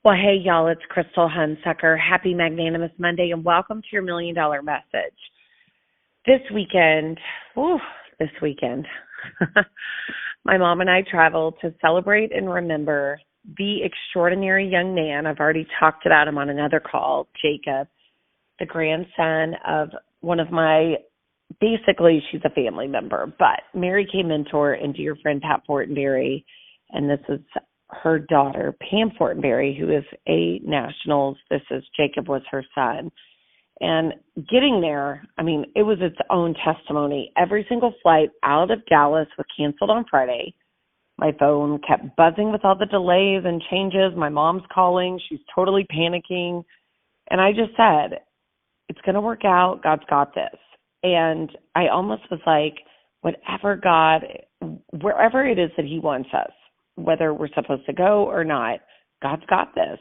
Well, hey, y'all, it's Krystal Hunsucker. Happy Magnanimous Monday, and welcome to your $1,000,000 message. This weekend, my mom and I traveled to celebrate and remember the extraordinary young man. I've already talked about him on another call, Jacob, the grandson of one of my, basically she's a family member, but Mary Kay mentor and dear friend Pat Fortenberry, and this is her daughter, Pam Fortenberry, who is a nationals. Jacob was her son. And getting there, it was its own testimony. Every single flight out of Dallas was canceled on Friday. My phone kept buzzing with all the delays and changes. My mom's calling. She's totally panicking. And I just said, it's going to work out. God's got this. And I almost was like, wherever it is that he wants us, whether we're supposed to go or not, God's got this.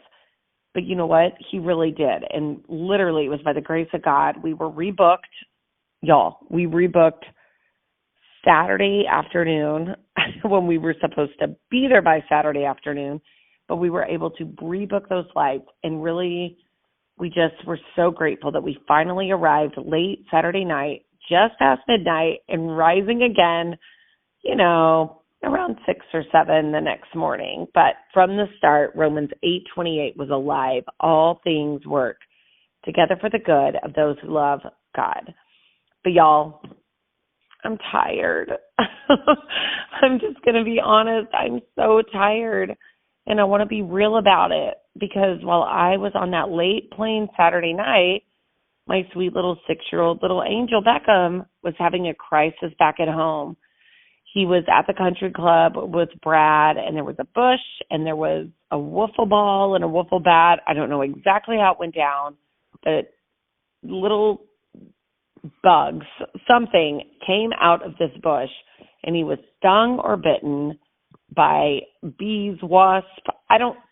But you know what? He really did. And literally, it was by the grace of God. We were rebooked. Y'all, we rebooked Saturday afternoon when we were supposed to be there by Saturday afternoon. But we were able to rebook those flights. And really, we just were so grateful that we finally arrived late Saturday night, just past midnight, and rising again, around 6 or 7 the next morning. But from the start, Romans 8:28 was alive. All things work together for the good of those who love God. But y'all, I'm tired. I'm just going to be honest. I'm so tired. And I want to be real about it, because while I was on that late plane Saturday night, my sweet little 6-year-old little angel Beckham was having a crisis back at home. He was at the country club with Brad, and there was a bush, and there was a wiffle ball and a wiffle bat. I don't know exactly how it went down, but little bugs, something came out of this bush, and he was stung or bitten by bees, wasps.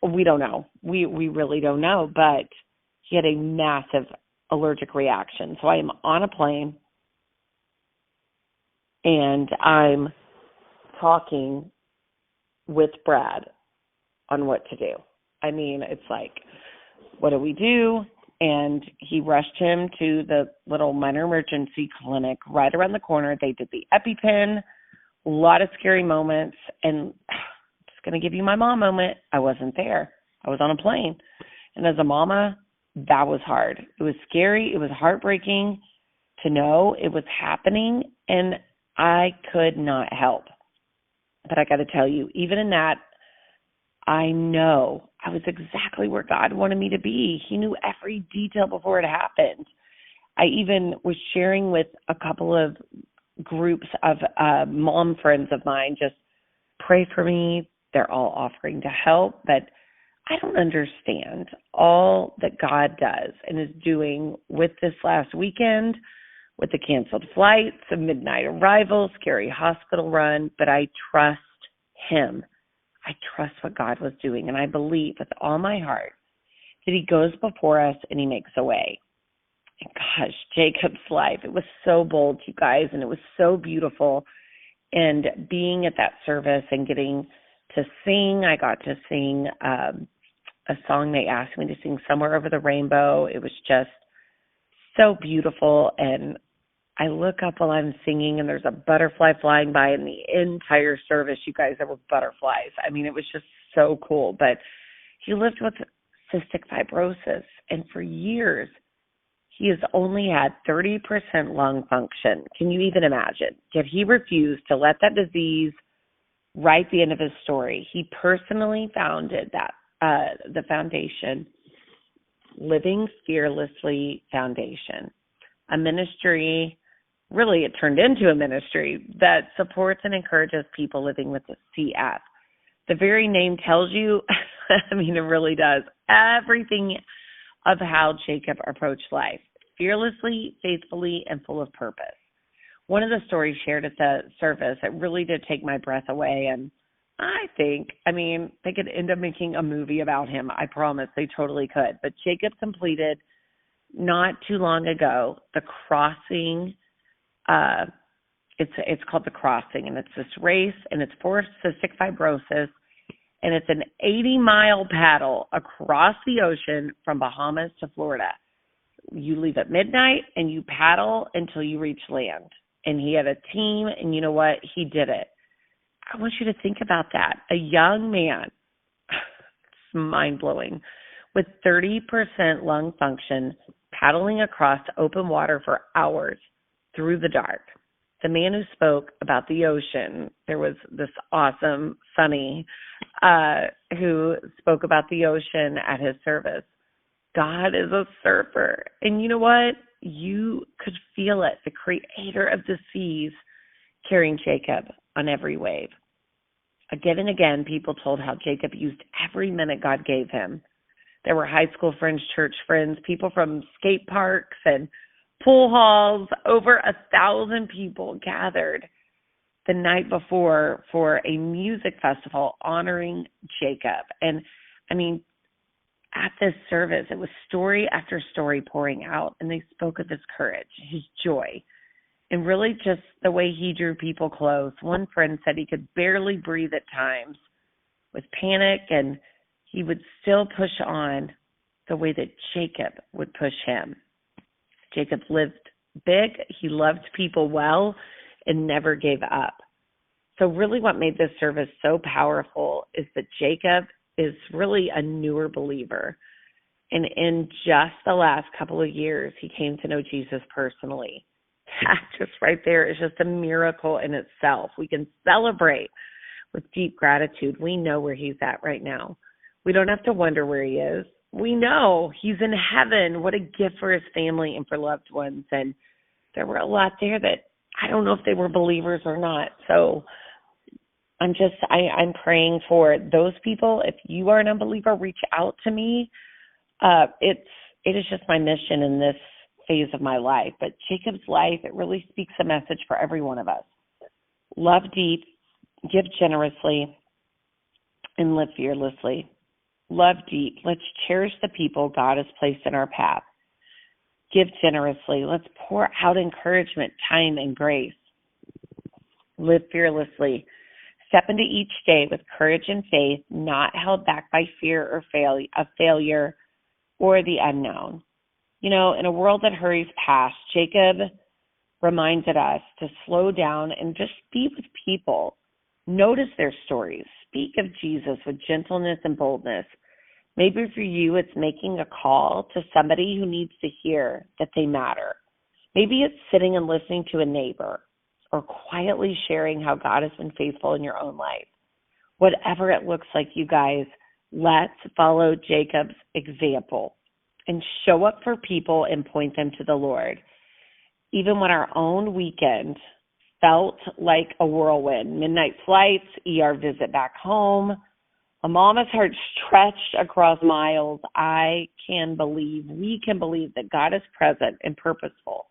We don't know. We really don't know, but he had a massive allergic reaction. So I am on a plane, and I'm talking with Brad on what to do. It's like, what do we do? And he rushed him to the little minor emergency clinic right around the corner. They did the EpiPen, a lot of scary moments. And I'm just going to give you my mom moment. I wasn't there. I was on a plane. And as a mama, that was hard. It was scary. It was heartbreaking to know it was happening, and I could not help. But I got to tell you, even in that, I know I was exactly where God wanted me to be. He knew every detail before it happened. I even was sharing with a couple of groups of mom friends of mine, just pray for me. They're all offering to help, but I don't understand all that God does and is doing with this last weekend, with the canceled flights, the midnight arrival, scary hospital run, but I trust him. I trust what God was doing, and I believe with all my heart that he goes before us and he makes a way. And gosh, Jacob's life, it was so bold, you guys, and it was so beautiful. And being at that service and getting to sing, I got to sing a song they asked me to sing, Somewhere Over the Rainbow. It was just so beautiful, and I look up while I'm singing, and there's a butterfly flying by in the entire service. You guys, there were butterflies. It was just so cool. But he lived with cystic fibrosis, and for years, he has only had 30% lung function. Can you even imagine? Yet he refused to let that disease write the end of his story. He personally founded the foundation, Living Fearlessly Foundation, a ministry. Really, it turned into a ministry that supports and encourages people living with CF. The very name tells you, it really does, everything of how Jacob approached life, fearlessly, faithfully, and full of purpose. One of the stories shared at the service, it really did take my breath away, and I think, they could end up making a movie about him. I promise they totally could. But Jacob completed not too long ago the crossing. It's called the Crossing, and it's this race, and it's for cystic fibrosis. and it's an 80-mile paddle across the ocean from Bahamas to Florida. You leave at midnight, and you paddle until you reach land. And he had a team, and you know what? He did it. I want you to think about that. A young man, it's mind-blowing, with 30% lung function, paddling across open water for hours through the dark. The man who spoke about the ocean, there was this awesome Sonny who spoke about the ocean at his service. God is a surfer. And you know what? You could feel it, the creator of the seas carrying Jacob on every wave. Again and again, people told how Jacob used every minute God gave him. There were high school friends, church friends, people from skate parks and pool halls. Over 1,000 people gathered the night before for a music festival honoring Jacob. And I mean, at this service, it was story after story pouring out, and they spoke of his courage, his joy, and really just the way he drew people close. One friend said he could barely breathe at times with panic, and he would still push on the way that Jacob would push him. Jacob lived big, he loved people well, and never gave up. So really what made this service so powerful is that Jacob is really a newer believer. And in just the last couple of years, he came to know Jesus personally. That just right there is just a miracle in itself. We can celebrate with deep gratitude. We know where he's at right now. We don't have to wonder where he is. We know he's in heaven. What a gift for his family and for loved ones. And there were a lot there that I don't know if they were believers or not. So I'm praying for those people. If you are an unbeliever, reach out to me. It is just my mission in this phase of my life. But Jacob's life, it really speaks a message for every one of us. Love deep, give generously, and live fearlessly. Love deep. Let's cherish the people God has placed in our path. Give generously. Let's pour out encouragement, time, and grace. Live fearlessly. Step into each day with courage and faith, not held back by fear or failure or the unknown. You know, in a world that hurries past, Jacob reminded us to slow down and just be with people. Notice their stories. Speak of Jesus with gentleness and boldness. Maybe for you, it's making a call to somebody who needs to hear that they matter. Maybe it's sitting and listening to a neighbor or quietly sharing how God has been faithful in your own life. Whatever it looks like, you guys, let's follow Jacob's example and show up for people and point them to the Lord. Even when our own weekend felt like a whirlwind, midnight flights, ER visit back home, a mama's heart stretched across miles, we can believe that God is present and purposeful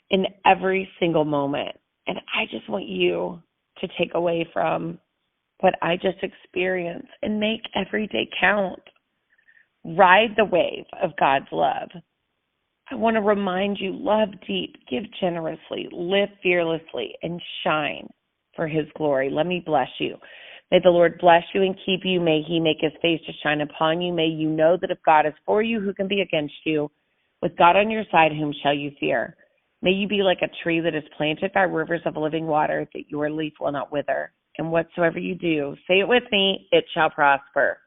in every single moment. And I just want you to take away from what I just experienced and make every day count. Ride the wave of God's love. I want to remind you, love deep, give generously, live fearlessly, and shine for his glory. Let me bless you. May the Lord bless you and keep you. May he make his face to shine upon you. May you know that if God is for you, who can be against you? With God on your side, whom shall you fear? May you be like a tree that is planted by rivers of living water, that your leaf will not wither. And whatsoever you do, say it with me, it shall prosper.